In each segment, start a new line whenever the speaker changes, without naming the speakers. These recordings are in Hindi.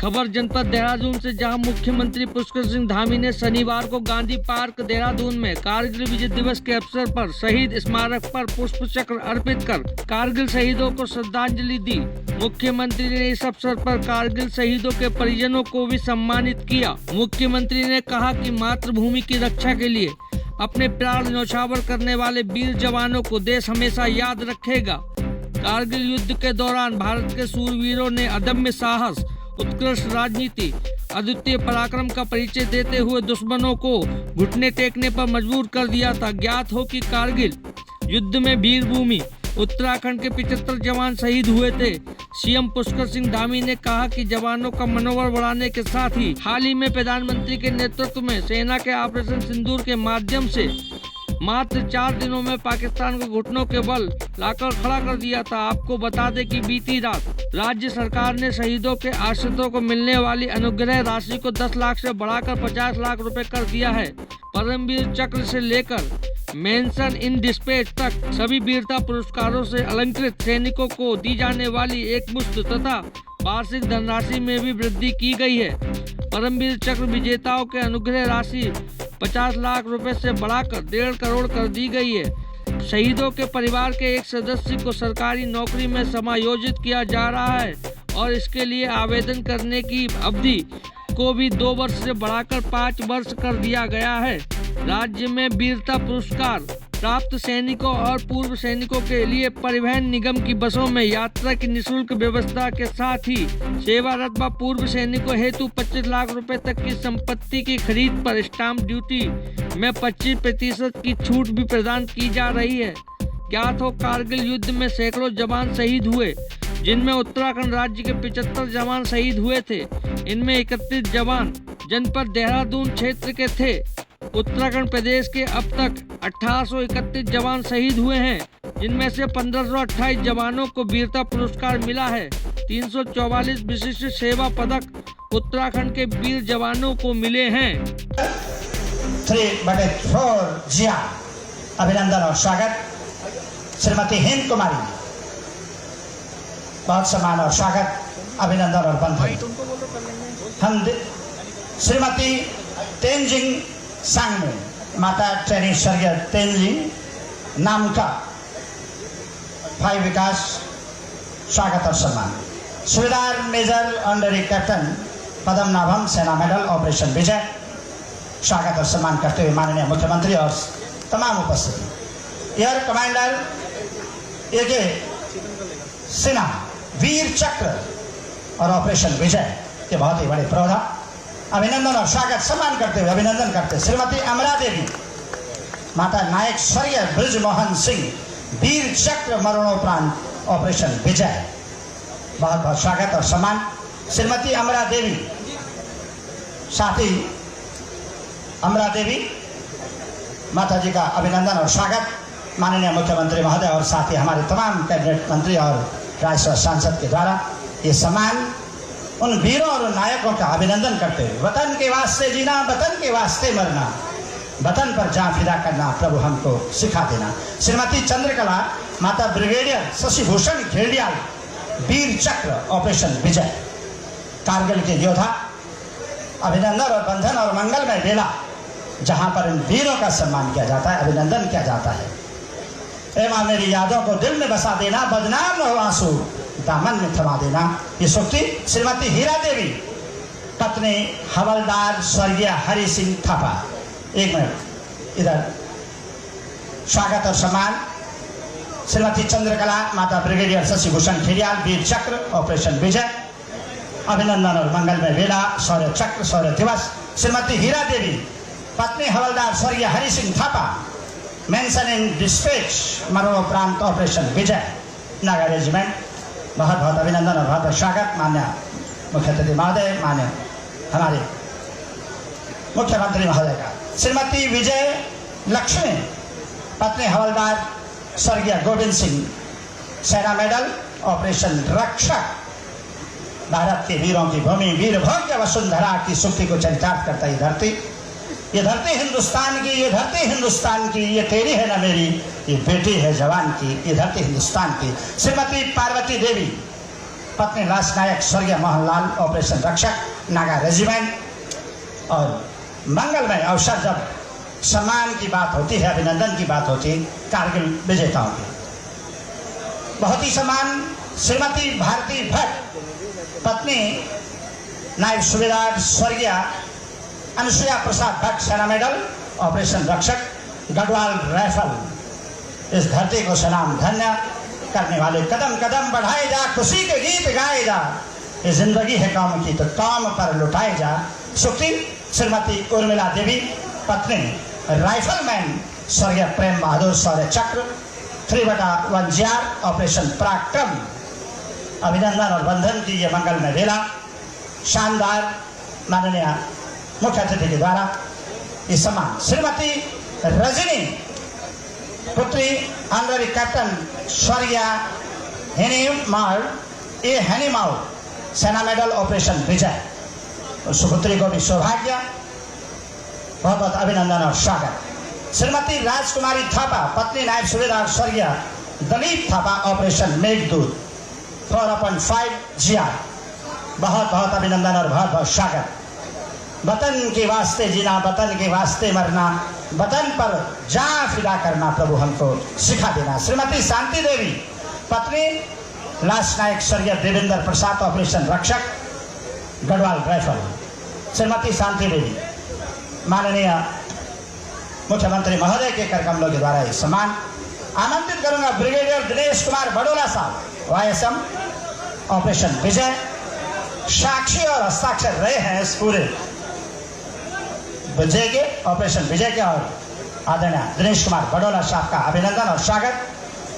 खबर जनपद देहरादून से, जहां मुख्यमंत्री पुष्कर सिंह धामी ने शनिवार को गांधी पार्क देहरादून में कारगिल विजय दिवस के अवसर पर शहीद स्मारक पर पुष्प चक्र अर्पित कर कारगिल शहीदों को श्रद्धांजलि दी। मुख्यमंत्री ने इस अवसर पर कारगिल शहीदों के परिजनों को भी सम्मानित किया। मुख्यमंत्री ने कहा कि मातृभूमि की रक्षा के लिए अपने प्राण न्यौछावर करने वाले वीर जवानों को देश हमेशा याद रखेगा। कारगिल युद्ध के दौरान भारत के सूरवीरों ने अदम्य साहस, उत्कृष्ट राजनीति, अद्वितीय पराक्रम का परिचय देते हुए दुश्मनों को घुटने टेकने पर मजबूर कर दिया था। ज्ञात हो कि कारगिल युद्ध में वीरभूमि उत्तराखंड के 75 जवान शहीद हुए थे। सीएम पुष्कर सिंह धामी ने कहा कि जवानों का मनोबल बढ़ाने के साथ ही हाल ही में प्रधानमंत्री के नेतृत्व में सेना के ऑपरेशन सिंदूर के माध्यम से मात्र 4 दिनों में पाकिस्तान को घुटनों के बल लाकर खड़ा कर दिया था। आपको बता दें कि बीती रात राज्य सरकार ने शहीदों के आश्रितों को मिलने वाली अनुग्रह राशि को 10 लाख से बढ़ाकर 50 लाख रुपए कर दिया है। परमवीर चक्र से लेकर मेंशन इन डिस्पैच तक सभी वीरता पुरस्कारों से अलंकृत सैनिकों को दी जाने वाली एकमुश्त तथा वार्षिक धनराशि में भी वृद्धि की गई है। परमवीर चक्र विजेताओं के अनुग्रह राशि 50 लाख रुपए से बढ़ाकर 1.5 करोड़ कर दी गई है। शहीदों के परिवार के एक सदस्य को सरकारी नौकरी में समायोजित किया जा रहा है और इसके लिए आवेदन करने की अवधि को भी 2 वर्ष से बढ़ाकर 5 वर्ष कर दिया गया है। राज्य में वीरता पुरस्कार प्राप्त सैनिकों और पूर्व सैनिकों के लिए परिवहन निगम की बसों में यात्रा की निःशुल्क व्यवस्था के साथ ही सेवारत व पूर्व सैनिकों हेतु 25 लाख रुपए तक की संपत्ति की खरीद पर स्टाम्प ड्यूटी में 25% की छूट भी प्रदान की जा रही है। ज्ञात हो कारगिल युद्ध में सैकड़ों जवान शहीद हुए, जिनमें उत्तराखंड राज्य के 75 जवान शहीद हुए थे। इनमें 31 जवान जनपद देहरादून क्षेत्र के थे। उत्तराखंड प्रदेश के अब तक 1831 जवान शहीद हुए हैं, जिनमें से 1528 जवानों को वीरता पुरस्कार मिला है। 344 विशिष्ट सेवा पदक उत्तराखंड के वीर जवानों को मिले हैं।
3/4 जिया अभिनंदन और स्वागत। श्रीमती हेम कुमारी, बहुत सम्मान और स्वागत, अभिनंदन और बंधन। हम श्रीमती तेंजिंग सांगमू, माता ट्रेनी स्वर्गीय तेंजिंग नाम का भाई विकास, स्वागत और सम्मान। सुबेदार मेजर ऑनरेरी कैप्टन पद्मनाभम, सेना मेडल ऑपरेशन विजय, स्वागत और सम्मान करते हुए माननीय मुख्यमंत्री और तमाम उपस्थिति। Air commander A K. Sinha, Vir Chakra और ऑपरेशन विजय के बहुत ही बड़े प्रौढ़ा, अभिनंदन और स्वागत सम्मान करते हुए अभिनंदन करते श्रीमती अमरा देवी, माता नायक स्वर्गीय ब्रिजमोहन सिंह, वीर चक्र मरणोपरांत ऑपरेशन विजय, बहुत बहुत स्वागत और सम्मान। श्रीमती अमरा देवी, साथ ही अमरा देवी माता जी का अभिनंदन और स्वागत माननीय मुख्यमंत्री महोदय और साथ ही हमारे तमाम कैबिनेट मंत्री और राज्यसभा सांसद के द्वारा ये सम्मान उन वीरों और नायकों का अभिनंदन करते हुए, वतन के वास्ते जीना, वतन के वास्ते मरना, वतन पर जान फिदा करना प्रभु हमको सिखा देना। श्रीमती चंद्रकला, माता ब्रिगेडियर शशिभूषण खेड़ियाल, वीर चक्र ऑपरेशन विजय, कारगिल के योद्धा, अभिनंदन और बंधन और मंगलमय बेला जहां पर इन वीरों का सम्मान किया जाता है, अभिनंदन किया जाता है। ए मां, मेरी यादों को दिल में बसा देना, बदनाम न हो आंसू दामन में थमा देना। ये सूक्ति श्रीमती हीरा देवी, पत्नी हवलदार स्वर्गीय हरि सिंह थापा। एक मिनट इधर, स्वागत और सम्मान। श्रीमती चंद्रकला, माता ब्रिगेडियर शशिभूषण खेड़ियाल, वीर चक्र ऑपरेशन विजय, अभिनंदन और मंगलमय बेला, शौर्य चक्र शौर्य दिवस। श्रीमती हीरा देवी, पत्नी हवलदार स्वर्गीय Hari Singh Thapa, mention in dispatch मरणोपरांत ऑपरेशन विजय, नागा रेजिमेंट, बहुत बहुत अभिनंदन और बहुत बहुत स्वागत मान्य मुख्य अतिथि महोदय, मान्य हमारे मुख्यमंत्री महोदय का। श्रीमती विजय लक्ष्मी, पत्नी हवलदार स्वर्गीय गोविंद सिंह, सेना मेडल ऑपरेशन रक्षक, भारत के वीरों की भूमि, वीर भोग्य वसुंधरा की सुक्ति को चरितार्थ करता ये धरती हिंदुस्तान की, ये धरती हिंदुस्तान की, ये तेरी है ना मेरी, ये बेटी है जवान की, ये धरती हिंदुस्तान की। श्रीमती पार्वती देवी, पत्नी लांस नायक स्वर्गीय मोहनलाल ऑपरेशन रक्षक नागा रेजिमेंट। और मंगलमय अवसर जब सम्मान की बात होती है, अभिनंदन की बात होती है कारगिल विजेताओं की, बहुत ही सम्मान श्रीमती भारती भट्ट पत्नी नायब सूबेदार स्वर्गीय अनुसुईया प्रसाद भट्ट सेना मेडल ऑपरेशन रक्षक गढ़वाल राइफल। इस धरती को सलाम धन्य करने वाले कदम कदम बढ़ाए जा, खुशी के गीत गाए जा, ये जिंदगी है काम की तो काम पर लुटाए जा। सुखी श्रीमती उर्मिला देवी पत्नी राइफलमैन स्वर्गीय प्रेम बहादुर शौर्य चक्र 3/1 GR ऑपरेशन पराक्रम। अभिनंदन और बंधन की ये मंगलमय वेला शानदार माननीय मुख्य अतिथि के द्वारा इस सम्मान श्रीमती रजनी पुत्री ऑनररी कैप्टन स्वर्गीय हेनीमाउ सेना मेडल ऑपरेशन विजय। सुपुत्री को भी सौभाग्य, बहुत बहुत अभिनंदन और स्वागत। श्रीमती राजकुमारी थापा पत्नी नायब सूबेदार स्वर्गीय दलीप थापा ऑपरेशन मेघदूत 4/5 GR। बहुत बहुत अभिनंदन और बहुत बहुत स्वागत। वतन के वास्ते जीना, वतन के वास्ते मरना, वतन पर जान फिदा करना प्रभु हमको सिखा देना। श्रीमती शांति देवी पत्नी लांस नायक स्वर्गीय देवेंद्र प्रसाद ऑपरेशन रक्षक गढ़वाल राइफल। श्रीमती शांति देवी माननीय मुख्यमंत्री महोदय के कर कमलों के द्वारा ये सम्मान आमंत्रित करूंगा। ब्रिगेडियर दिनेश कुमार बडोला साहब YSM ऑपरेशन विजय, साक्षी और हस्ताक्षर रहे हैं इस पूरे विजय के, ऑपरेशन विजय के। और आदरणीय दिनेश कुमार बडोला साहब का अभिनंदन और स्वागत।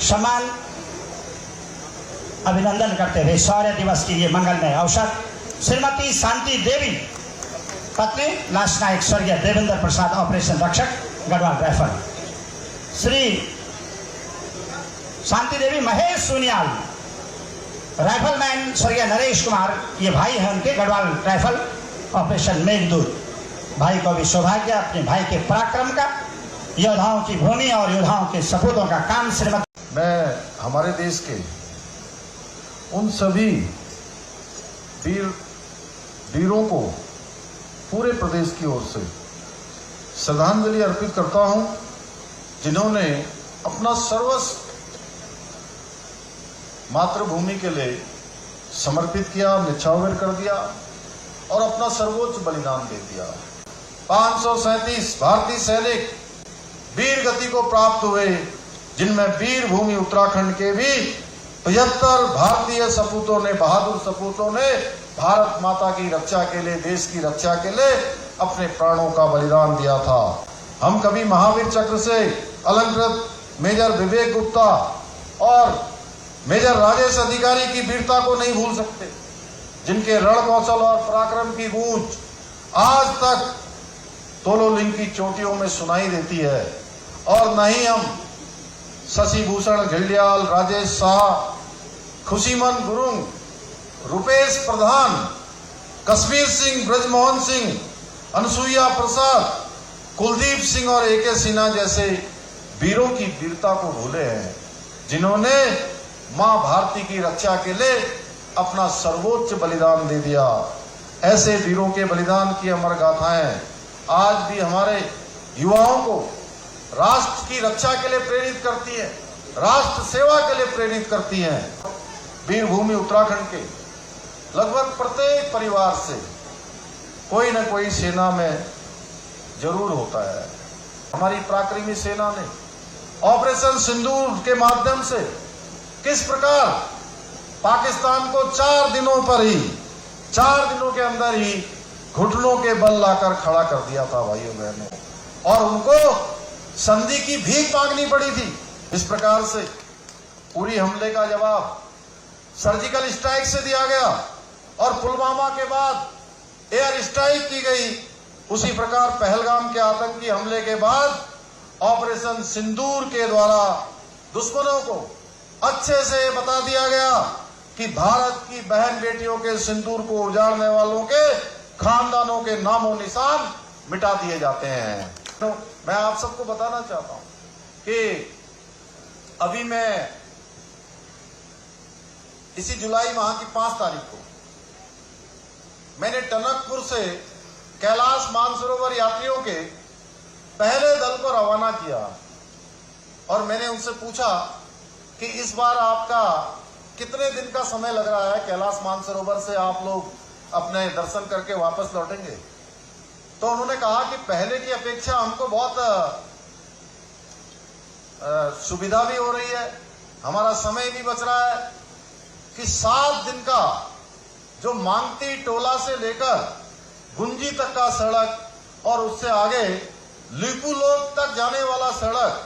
सम्मान अभिनंदन करते हुए शौर्य दिवस की ये मंगलमय अवसर श्रीमती शांति देवी पत्नी लांस नायक स्वर्गीय देवेंद्र प्रसाद ऑपरेशन रक्षक गढ़वाल राइफल। श्री शांति देवी महेश सुनियाल राइफलमैन स्वर्गीय नरेश कुमार, ये भाई हैं उनके गढ़वाल राइफल ऑपरेशन मेघदूत। भाई को भी सौभाग्य अपने भाई के पराक्रम का, योद्धाओं की भूमि और योद्धाओं के सपूतों का काम। श्रीमती
मैं हमारे देश के उन सभी वीरों को पूरे प्रदेश की ओर से श्रद्धांजलि अर्पित करता हूं, जिन्होंने अपना सर्वस्व मातृभूमि के लिए समर्पित किया, निछावर कर दिया और अपना सर्वोच्च बलिदान दे दिया। 537 भारतीय सैनिक वीर गति को प्राप्त हुए, जिनमें वीर भूमि उत्तराखंड के भी 75 भारतीय सपूतों ने, बहादुर सपूतों ने भारत माता की रक्षा के लिए, देश की रक्षा के लिए अपने प्राणों का बलिदान दिया था। हम कभी महावीर चक्र से अलंकृत मेजर विवेक गुप्ता और मेजर राजेश अधिकारी की वीरता को नहीं भूल सकते, जिनके रण कौशल और पराक्रम की गूंज आज तक तोलोलिंग की चोटियों में सुनाई देती है। और न ही हम शशि भूषण घिल्डियाल, राजेश शाह, खुशीमन गुरुंग, रुपेश प्रधान, कश्मीर सिंह, ब्रजमोहन सिंह, अनुसुईया प्रसाद, कुलदीप सिंह और AK सिन्हा जैसे वीरों की वीरता को भूले हैं, जिन्होंने मां भारती की रक्षा के लिए अपना सर्वोच्च बलिदान दे दिया। ऐसे वीरों के बलिदान की अमर गाथाएं आज भी हमारे युवाओं को राष्ट्र की रक्षा के लिए प्रेरित करती है, राष्ट्र सेवा के लिए प्रेरित करती हैं। वीर भूमि उत्तराखंड के लगभग प्रत्येक परिवार से कोई न कोई सेना में जरूर होता है। हमारी पराक्रमी सेना ने ऑपरेशन सिंदूर के माध्यम से किस प्रकार पाकिस्तान को 4 दिनों के अंदर ही घुटनों के बल लाकर खड़ा कर दिया था भाइयों बहनों, और उनको संधि की भीख मांगनी पड़ी थी। इस प्रकार से उरी हमले का जवाब सर्जिकल स्ट्राइक से दिया गया और पुलवामा के बाद एयर स्ट्राइक की गई। उसी प्रकार पहलगाम के आतंकी हमले के बाद ऑपरेशन सिंदूर के द्वारा दुश्मनों को अच्छे से बता दिया गया कि भारत की बहन बेटियों के सिंदूर को उजाड़ने वालों के खानदानों के नामो निशान मिटा दिए जाते हैं। तो मैं आप सबको बताना चाहता हूं कि अभी मैं इसी जुलाई माह की 5 तारीख को मैंने टनकपुर से कैलाश मानसरोवर यात्रियों के पहले दल को रवाना किया और मैंने उनसे पूछा कि इस बार आपका कितने दिन का समय लग रहा है, कैलाश मानसरोवर से आप लोग अपने दर्शन करके वापस लौटेंगे। तो उन्होंने कहा कि पहले की अपेक्षा हमको बहुत सुविधा भी हो रही है, हमारा समय भी बच रहा है कि 7 दिन का जो मांगती टोला से लेकर गुंजी तक का सड़क और उससे आगे लिपुलोक तक जाने वाला सड़क,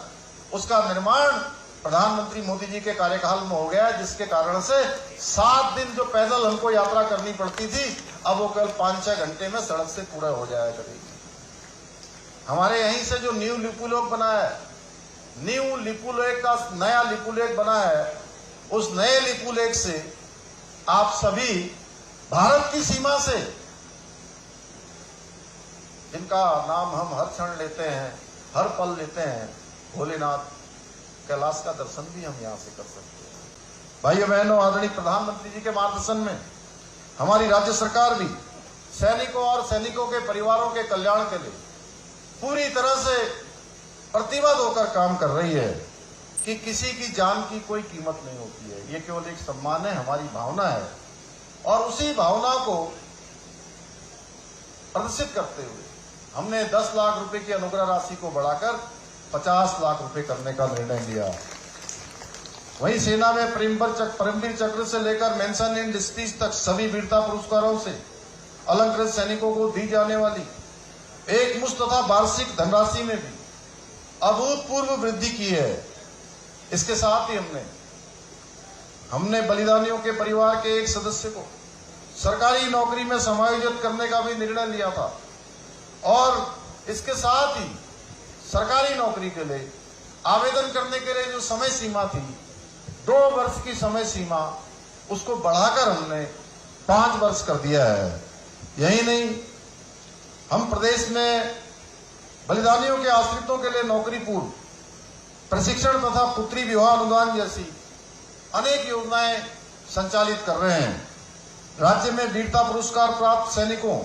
उसका निर्माण प्रधानमंत्री मोदी जी के कार्यकाल में हो गया, जिसके कारण से 7 दिन जो पैदल हमको यात्रा करनी पड़ती थी, अब वो कल 5-6 घंटे में सड़क से पूरा हो जाया करेगी। हमारे यहीं से जो न्यू लिपुलोक बना है, न्यू लिपुलेक का नया लिपुलेक बना है, उस नए लिपुलेक से आप सभी भारत की सीमा से, जिनका नाम हम हर क्षण लेते हैं, हर पल लेते हैं, भोलेनाथ कैलाश का दर्शन भी हम यहां से कर सकते हैं। भाइयों बहनों, आदरणीय प्रधानमंत्री जी के मार्गदर्शन में हमारी राज्य सरकार भी सैनिकों और सैनिकों के परिवारों के कल्याण के लिए पूरी तरह से प्रतिबद्ध होकर काम कर रही है कि किसी की जान की कोई कीमत नहीं होती है। ये केवल एक सम्मान है, हमारी भावना है, और उसी भावना को प्रदर्शित करते हुए हमने 10 लाख रुपए की अनुग्रह राशि को बढ़ाकर 50 लाख रुपए करने का निर्णय लिया। वहीं सेना में परमवीर चक्र से लेकर मेंशन इन डिस्टिंक्शन तक सभी वीरता पुरस्कारों से अलंकृत सैनिकों को दी जाने वाली एक मुश्त तथा वार्षिक धनराशि में भी अभूतपूर्व वृद्धि की है। इसके साथ ही हमने बलिदानियों के परिवार के एक सदस्य को सरकारी नौकरी में समायोजित करने का भी निर्णय लिया था, और इसके साथ ही सरकारी नौकरी के लिए आवेदन करने के लिए जो समय सीमा थी, 2 वर्ष की समय सीमा, उसको बढ़ाकर हमने 5 वर्ष कर दिया है। यही नहीं, हम प्रदेश में बलिदानियों के आश्रितों के लिए नौकरी पूर्व प्रशिक्षण तथा पुत्री विवाह अनुदान जैसी अनेक योजनाएं संचालित कर रहे हैं। राज्य में वीरता पुरस्कार प्राप्त सैनिकों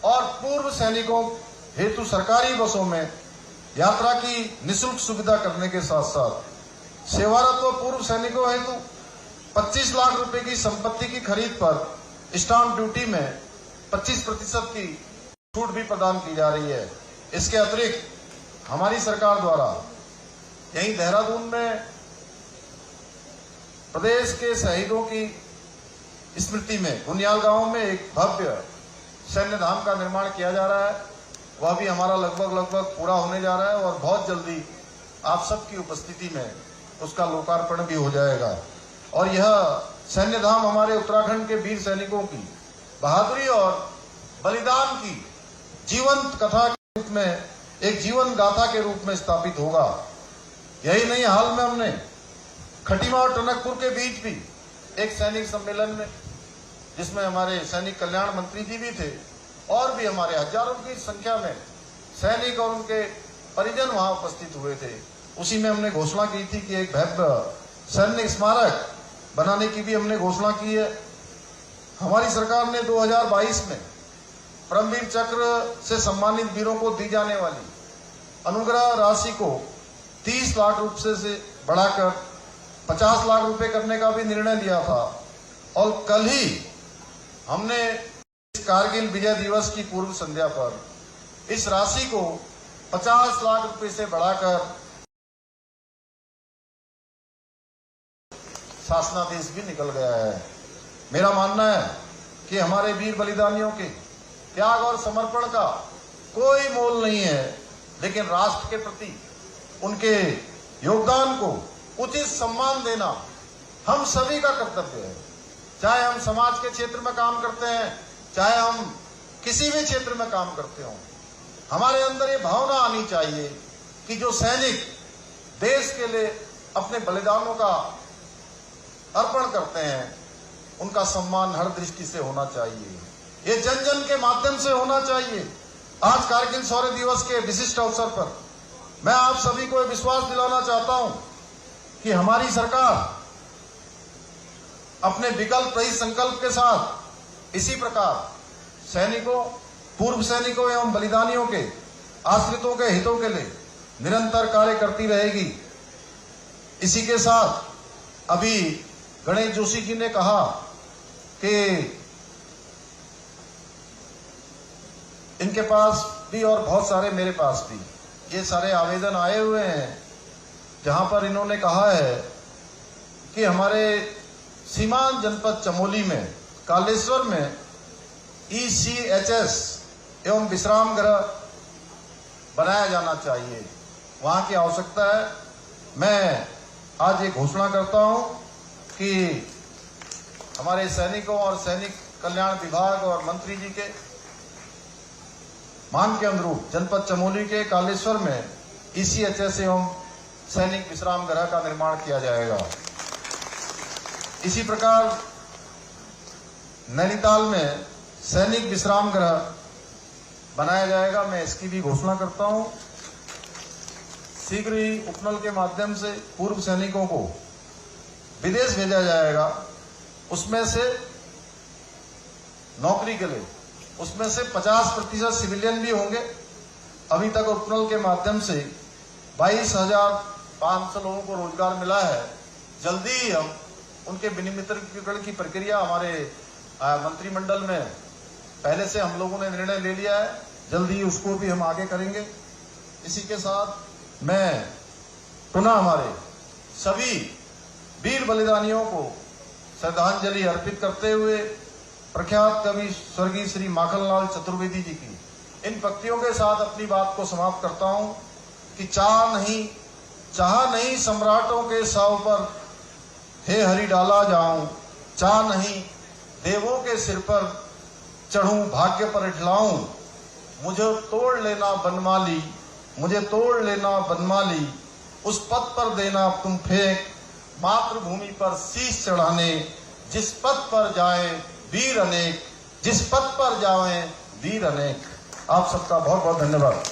और पूर्व सैनिकों हेतु सरकारी बसों में यात्रा की निःशुल्क सुविधा करने के साथ साथ सेवारत व पूर्व सैनिकों हेतु 25 लाख रुपए की संपत्ति की खरीद पर स्टाम्प ड्यूटी में 25% की छूट भी प्रदान की जा रही है। इसके अतिरिक्त हमारी सरकार द्वारा यहीं देहरादून में प्रदेश के शहीदों की स्मृति में गुनियाल गांव में एक भव्य सैन्य धाम का निर्माण किया जा रहा है। वह भी हमारा लगभग पूरा होने जा रहा है और बहुत जल्दी आप सबकी उपस्थिति में उसका लोकार्पण भी हो जाएगा। और यह सैन्य धाम हमारे उत्तराखंड के वीर सैनिकों की बहादुरी और बलिदान की जीवंत कथा के रूप में, एक जीवन गाथा के रूप में स्थापित होगा। यही नहीं, हाल में हमने खटीमा और टनकपुर के बीच भी एक सैनिक सम्मेलन में, जिसमें हमारे सैनिक कल्याण मंत्री जी भी थे और भी हमारे हजारों की संख्या में सैनिक और उनके परिजन वहां उपस्थित हुए थे, उसी में हमने घोषणा की थी कि एक भव्य सैनिक स्मारक बनाने की भी हमने घोषणा की है। हमारी सरकार ने 2022 में परमवीर चक्र से सम्मानित वीरों को दी जाने वाली अनुग्रह राशि को 30 लाख रुपए से बढ़ाकर 50 लाख रुपए करने का भी निर्णय लिया था। और कल ही हमने इस कारगिल विजय दिवस की पूर्व संध्या पर इस राशि को 50 लाख रुपए से बढ़ाकर शासनादेश भी निकल गया है। मेरा मानना है कि हमारे वीर बलिदानियों के त्याग और समर्पण का कोई मोल नहीं है, लेकिन राष्ट्र के प्रति उनके योगदान को उचित सम्मान देना हम सभी का कर्तव्य है। चाहे हम समाज के क्षेत्र में काम करते हैं, चाहे हम किसी भी क्षेत्र में काम करते हो, हमारे अंदर ये भावना आनी चाहिए कि जो सैनिक देश के लिए अपने बलिदानों का अर्पण करते हैं, उनका सम्मान हर दृष्टि से होना चाहिए। ये जन जन के माध्यम से होना चाहिए। आज कारगिल शौर्य दिवस के विशिष्ट अवसर पर मैं आप सभी को विश्वास दिलाना चाहता हूं कि हमारी सरकार अपने विकल्प रहित संकल्प के साथ इसी प्रकार सैनिकों, पूर्व सैनिकों एवं बलिदानियों के आश्रितों के हितों के लिए निरंतर कार्य करती रहेगी। इसी के साथ अभी गणेश जोशी जी ने कहा कि इनके पास भी और बहुत सारे मेरे पास भी ये सारे आवेदन आए हुए हैं, जहां पर इन्होंने कहा है कि हमारे सीमांत जनपद चमोली में कालेश्वर में ECHS एवं विश्राम गृह बनाया जाना चाहिए, वहां की आवश्यकता है। मैं आज ये घोषणा करता हूं कि हमारे सैनिकों और सैनिक कल्याण विभाग और मंत्री जी के मांग के अनुरूप जनपद चमोली के कालेश्वर में ECHS एवं सैनिक विश्राम गृह का निर्माण किया जाएगा। इसी प्रकार नैनीताल में सैनिक विश्राम गृह बनाया जाएगा, मैं इसकी भी घोषणा करता हूं। शीघ्र ही उपनल के माध्यम से पूर्व सैनिकों को विदेश भेजा जाएगा, उसमें से नौकरी के लिए, उसमें से 50% सिविलियन भी होंगे। अभी तक उपनल के माध्यम से 22,500 लोगों को रोजगार मिला है। जल्दी ही हम उनके विनियमितीकरण की प्रक्रिया हमारे मंत्रिमंडल में पहले से हम लोगों ने निर्णय ले लिया है, जल्दी उसको भी हम आगे करेंगे। इसी के साथ मैं पुनः हमारे सभी वीर बलिदानियों को श्रद्धांजलि अर्पित करते हुए प्रख्यात कवि स्वर्गीय श्री माखनलाल चतुर्वेदी जी की इन पंक्तियों के साथ अपनी बात को समाप्त करता हूं कि चाह नहीं सम्राटों के साव पर हे हरि डाला जाऊं, चाह नहीं देवों के सिर पर चढ़ूं, भाग्य पर इठलाऊं, मुझे तोड़ लेना बनमाली, मुझे तोड़ लेना बनमाली, उस पथ पर देना तुम फेंक, मातृभूमि पर शीश चढ़ाने, जिस पथ पर जाए वीर अनेक, जिस पथ पर जाए वीर अनेक। आप सबका बहुत बहुत धन्यवाद।